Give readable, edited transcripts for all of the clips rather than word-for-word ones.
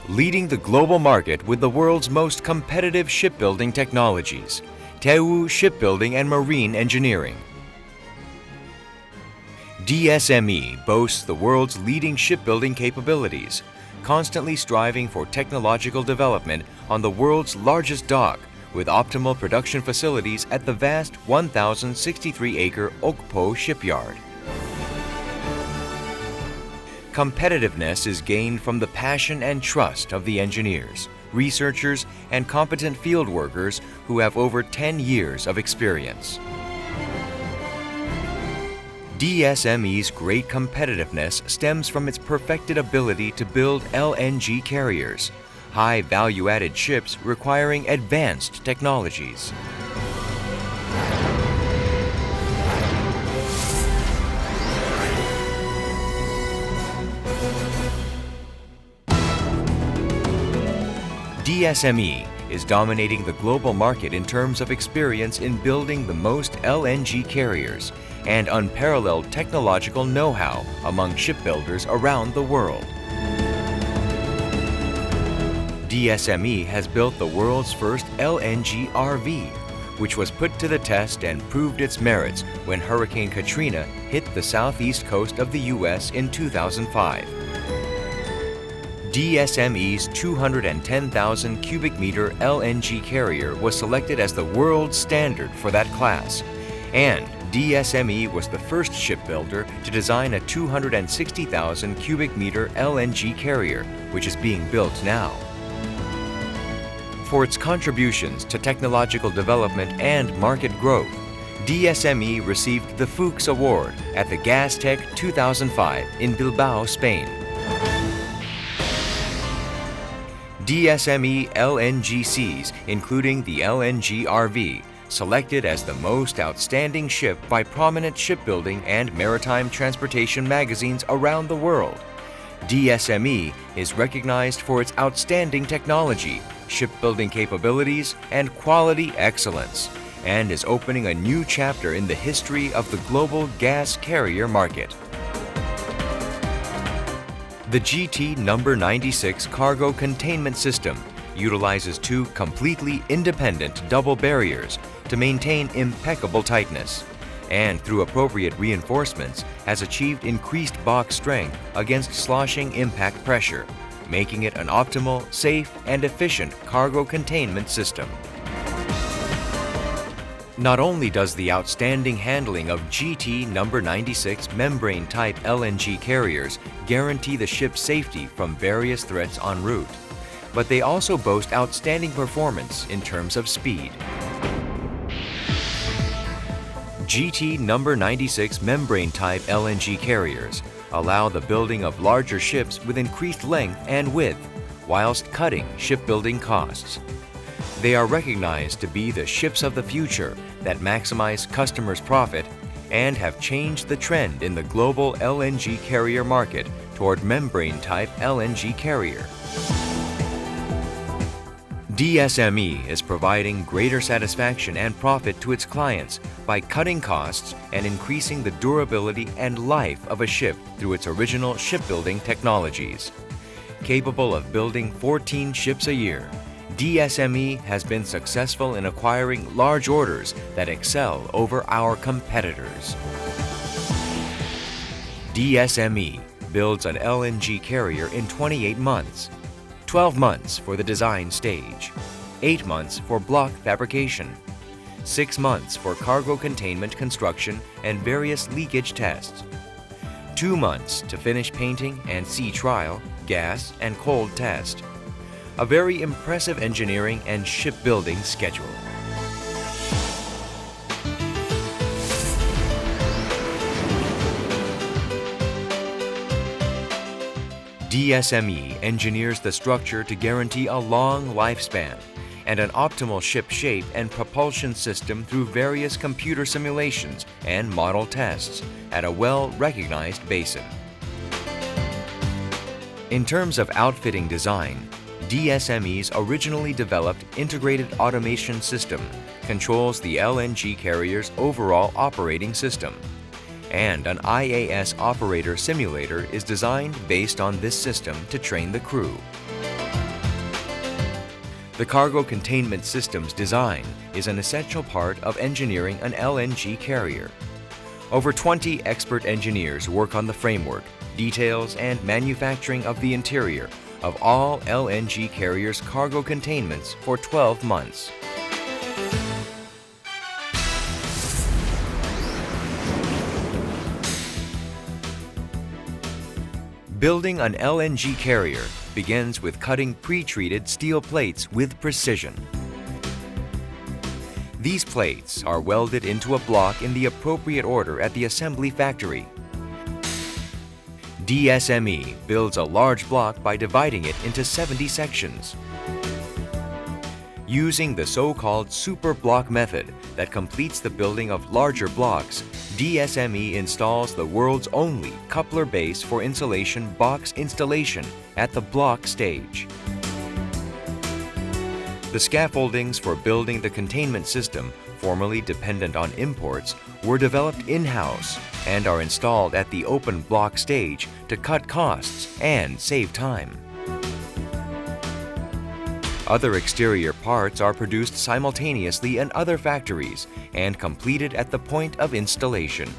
leading the global market with the world's most competitive shipbuilding technologies, Daewoo Shipbuilding and Marine Engineering. DSME boasts the world's leading shipbuilding capabilities, constantly striving for technological development on the world's largest dock, with optimal production facilities at the vast 1,063-acre Okpo shipyard. Competitiveness is gained from the passion and trust of the engineers, researchers, and competent field workers who have over 10 years of experience. DSME's great competitiveness stems from its perfected ability to build LNG carriers, high value-added ships requiring advanced technologies. DSME is dominating the global market in terms of experience in building the most LNG carriers and unparalleled technological know-how among shipbuilders around the world. DSME has built the world's first LNG RV, which was put to the test and proved its merits when Hurricane Katrina hit the southeast coast of the U.S. in 2005. DSME's 210,000 cubic meter LNG carrier was selected as the world standard for that class, and DSME was the first shipbuilder to design a 260,000 cubic meter LNG carrier, which is being built now. For its contributions to technological development and market growth, DSME received the Fuchs Award at the Gastech 2005 in Bilbao, Spain. DSME LNGCs, including the LNG RV, selected as the most outstanding ship by prominent shipbuilding and maritime transportation magazines around the world. DSME is recognized for its outstanding technology, shipbuilding capabilities, and quality excellence, and is opening a new chapter in the history of the global gas carrier market. The GT No. 96 cargo containment system utilizes two completely independent double barriers to maintain impeccable tightness, and through appropriate reinforcements has achieved increased box strength against sloshing impact pressure, making it an optimal, safe, and efficient cargo containment system. Not only does the outstanding handling of GT No. 96 membrane-type LNG carriers guarantee the ship's safety from various threats en route, but they also boast outstanding performance in terms of speed. GT No. 96 membrane-type LNG carriers allow the building of larger ships with increased length and width, whilst cutting shipbuilding costs. They are recognized to be the ships of the future that maximize customers' profit and have changed the trend in the global LNG carrier market toward membrane-type LNG carrier. DSME is providing greater satisfaction and profit to its clients by cutting costs and increasing the durability and life of a ship through its original shipbuilding technologies. Capable of building 14 ships a year, DSME has been successful in acquiring large orders that excel over our competitors. DSME builds an LNG carrier in 28 months, 12 months for the design stage, 8 months for block fabrication, 6 months for cargo containment construction and various leakage tests, 2 months to finish painting and sea trial, gas, and cold test. A very impressive engineering and shipbuilding schedule. DSME engineers the structure to guarantee a long lifespan and an optimal ship shape and propulsion system through various computer simulations and model tests at a well-recognized basin. In terms of outfitting design, DSME's originally developed integrated automation system controls the LNG carrier's overall operating system, and an IAS operator simulator is designed based on this system to train the crew. The cargo containment system's design is an essential part of engineering an LNG carrier. Over 20 expert engineers work on the framework, details, and manufacturing of the interior of all LNG carriers' cargo containments for 12 months. Building an LNG carrier begins with cutting pre-treated steel plates with precision. These plates are welded into a block in the appropriate order at the assembly factory. DSME builds a large block by dividing it into 70 sections. Using the so-called super block method that completes the building of larger blocks, DSME installs the world's only coupler base for insulation box installation at the block stage. The scaffoldings for building the containment system, formerly dependent on imports, were developed in-house and are installed at the open block stage to cut costs and save time. Other exterior parts are produced simultaneously in other factories and completed at the point of installation.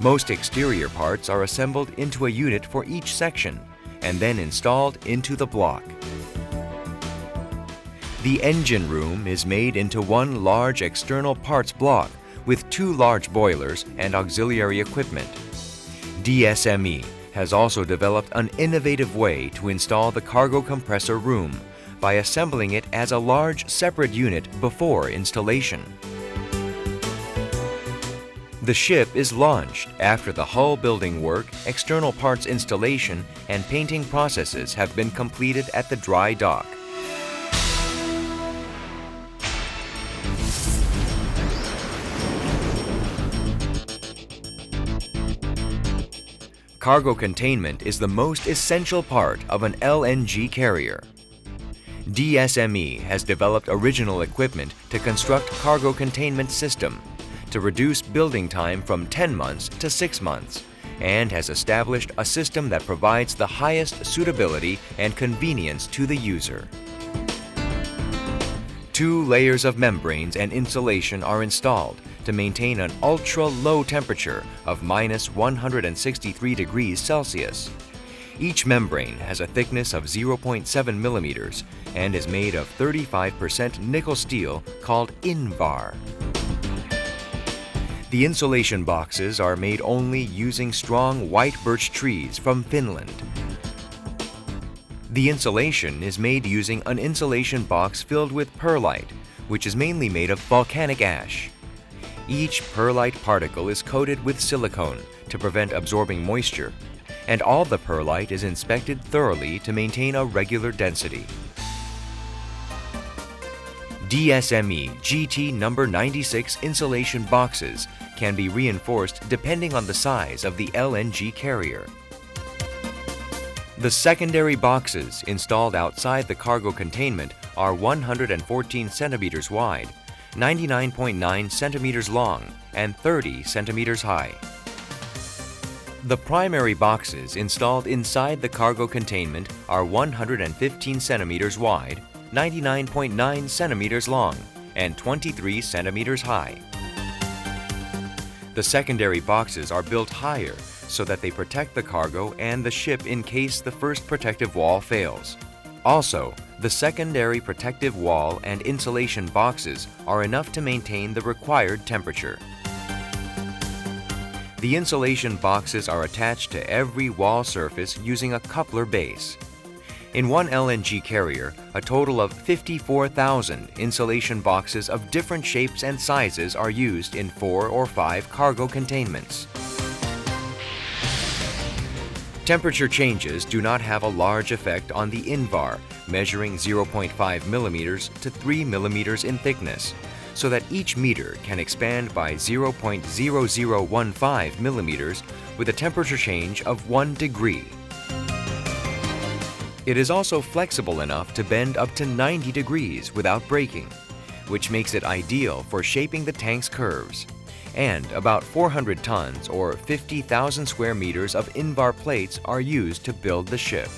Most exterior parts are assembled into a unit for each section and then installed into the block. The engine room is made into one large external parts block with 2 large boilers and auxiliary equipment. DSME has also developed an innovative way to install the cargo compressor room by assembling it as a large separate unit before installation. The ship is launched after the hull building work, external parts installation, and painting processes have been completed at the dry dock. Cargo containment is the most essential part of an LNG carrier. DSME has developed original equipment to construct cargo containment system to reduce building time from 10 months to 6 months and has established a system that provides the highest suitability and convenience to the user. 2 layers of membranes and insulation are installed to maintain an ultra-low temperature of -163 degrees Celsius. Each membrane has a thickness of 0.7 millimeters and is made of 35% nickel steel called Invar. The insulation boxes are made only using strong white birch trees from Finland. The insulation is made using an insulation box filled with perlite, which is mainly made of volcanic ash. Each perlite particle is coated with silicone to prevent absorbing moisture, and all the perlite is inspected thoroughly to maintain a regular density. DSME GT number 96 insulation boxes can be reinforced depending on the size of the LNG carrier. The secondary boxes installed outside the cargo containment are 114 centimeters wide, 99.9 centimeters long, and 30 centimeters high. The primary boxes installed inside the cargo containment are 115 centimeters wide, 99.9 centimeters long, and 23 centimeters high. The secondary boxes are built higher so that they protect the cargo and the ship in case the first protective wall fails. Also, the secondary protective wall and insulation boxes are enough to maintain the required temperature. The insulation boxes are attached to every wall surface using a coupler base. In one LNG carrier, a total of 54,000 insulation boxes of different shapes and sizes are used in 4 or 5 cargo containments. Temperature changes do not have a large effect on the Invar, measuring 0.5 millimeters to 3 millimeters in thickness, so that each meter can expand by 0.0015 millimeters with a temperature change of 1 degree. It is also flexible enough to bend up to 90 degrees without breaking, which makes it ideal for shaping the tank's curves. And about 400 tons or 50,000 square meters of Invar plates are used to build the ship.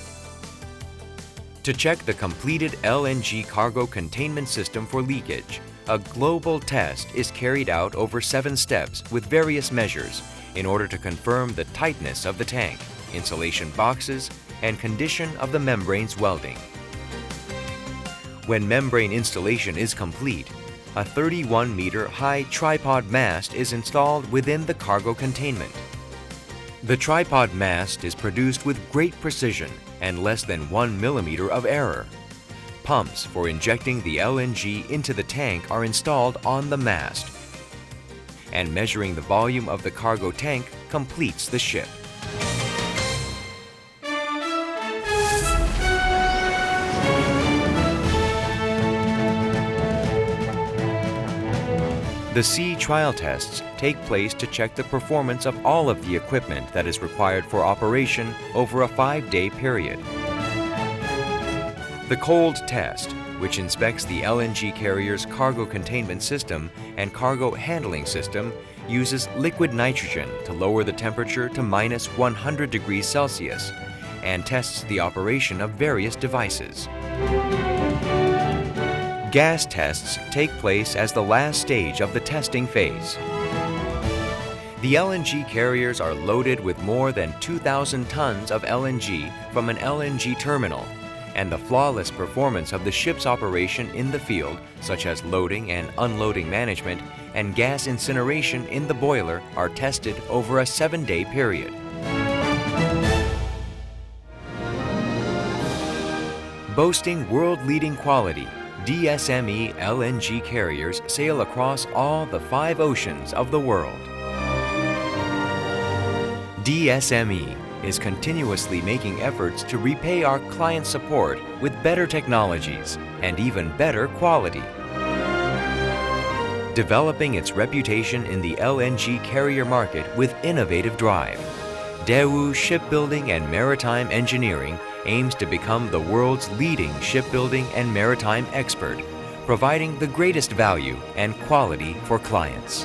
To check the completed LNG cargo containment system for leakage, a global test is carried out over 7 steps with various measures in order to confirm the tightness of the tank, insulation boxes, and condition of the membrane's welding. When membrane installation is complete, a 31-meter high tripod mast is installed within the cargo containment. The tripod mast is produced with great precision and less than 1 millimeter of error. Pumps for injecting the LNG into the tank are installed on the mast, and measuring the volume of the cargo tank completes the ship. The sea trial tests take place to check the performance of all of the equipment that is required for operation over a 5-day period. The cold test, which inspects the LNG carrier's cargo containment system and cargo handling system, uses liquid nitrogen to lower the temperature to minus 100 degrees Celsius and tests the operation of various devices. Gas tests take place as the last stage of the testing phase. The LNG carriers are loaded with more than 2,000 tons of LNG from an LNG terminal, and the flawless performance of the ship's operation in the field, such as loading and unloading management and gas incineration in the boiler, are tested over a 7-day period. Boasting world-leading quality, DSME LNG carriers sail across all the 5 oceans of the world. DSME is continuously making efforts to repay our client support with better technologies and even better quality. Developing its reputation in the LNG carrier market with innovative drive, Daewoo Shipbuilding and Maritime Engineering aims to become the world's leading shipbuilding and maritime expert, providing the greatest value and quality for clients.